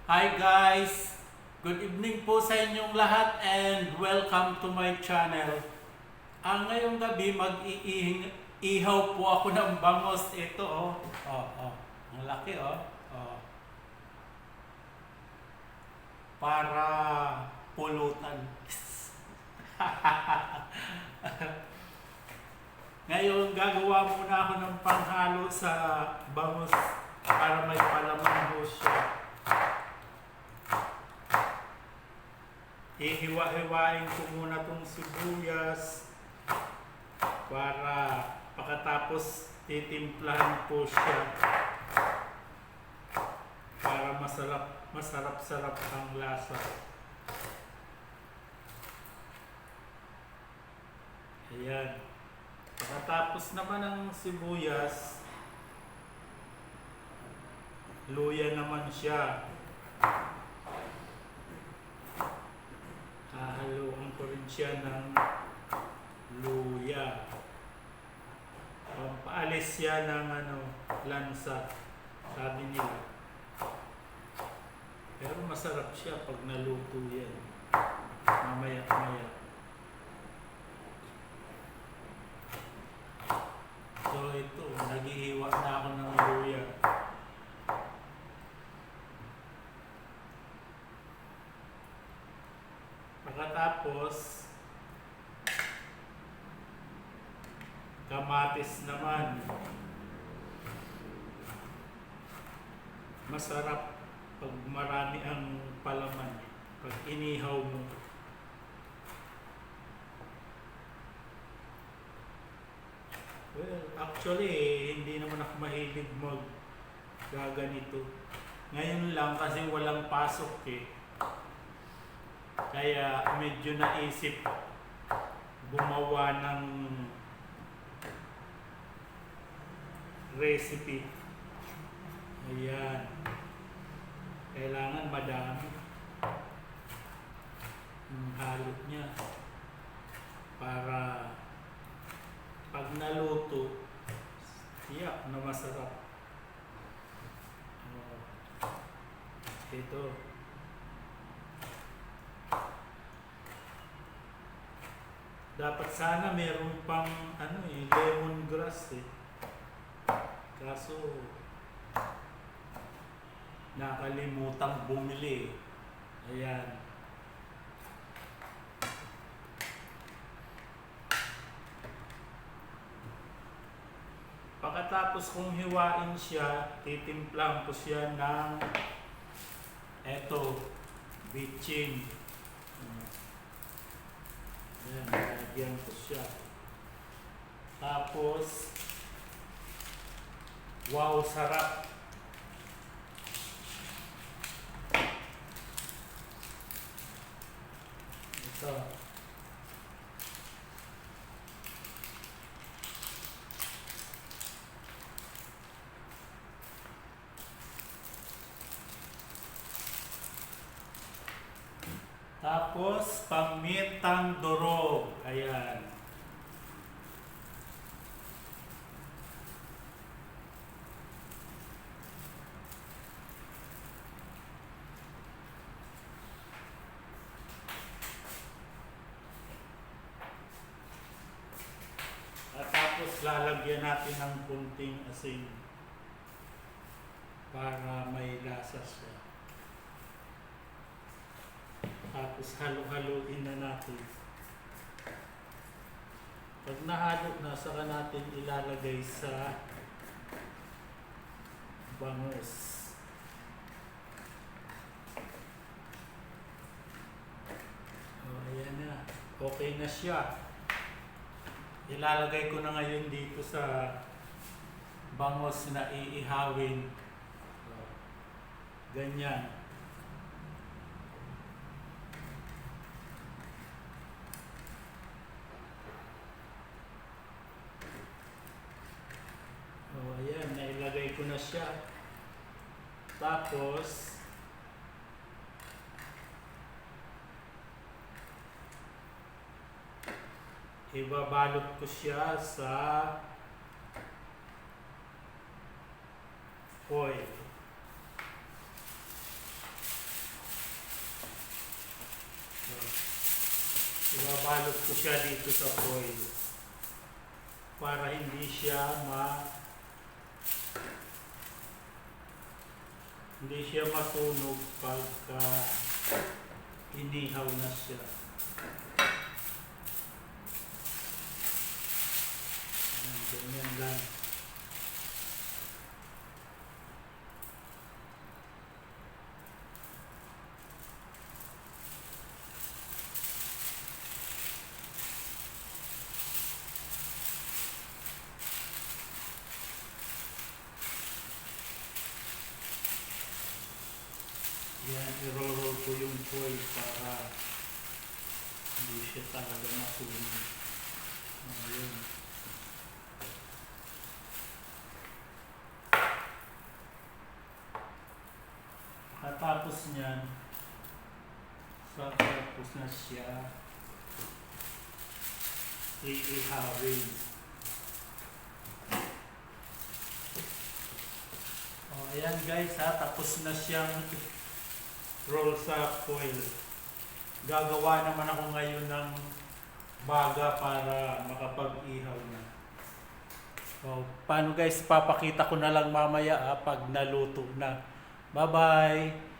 Hi guys! Good evening po sa inyong lahat and welcome to my channel. Ngayong gabi mag-iihaw po ako ng bangos. Ito ang laki oh. Para pulutan. Ngayon gagawa muna ako ng panghalo sa bangos para may palaman po siya. Ihiwa-hiwain ko muna tong sibuyas para pagkatapos titimplahan po siya para masarap ang lasa. Ayan. Pagkatapos naman ng sibuyas, luya naman siya. Hahaluan ko rin siya ng luya. Pampaalis siya ng lansa, sabi nila. Pero masarap siya pag naluto yan. Mamaya-maya. So ito, naghihiwa na ako ng luya. Pagkatapos, kamatis naman. Masarap pag marami ang palaman, pag inihaw mo. Well, actually, hindi naman ako mahilig gaganito. Ngayon lang kasi walang pasok Kaya medyo naisip gumawa ng recipe. Ayan. Kailangan madami yung halo niya para pag naluto, tiyak na masarap. Ito. Dapat sana meron pang lemongrass Kaso nakalimutang bumili. Ayan. Pagkatapos kong hiwain siya, titimplang ko siya ng bitchin. Ayan, lalagyan ko siya. Tapos, wow, sarap. Ito. Tapos, pamitang durog. Ayan. At tapos, lalagyan natin ng kunting asin para may lasa siya. Tapos halo-haloin na natin. Pag nahalo na, saka natin ilalagay sa bangos. Ayan na. Okay na siya. Ilalagay ko na ngayon dito sa bangos na iihawin. Ganyan. Ayan, nailagay ko na siya. Tapos, ibabalot ko siya sa foil. So, ibabalot ko siya dito sa foil para hindi siya masunog pagka inihaw na siya. Ayan, ganyan lang. Yan, i-roll ko yung foil para hindi siya talaga masunog. Ayun. Pagkatapos niyan, tapos na siya iihawin. O, ayan guys ha, tapos na siyang roll sa foil. Gagawa naman ako ngayon ng baga para makapag-ihaw na. So, paano guys, papakita ko na lang mamaya pag naluto na. Bye bye!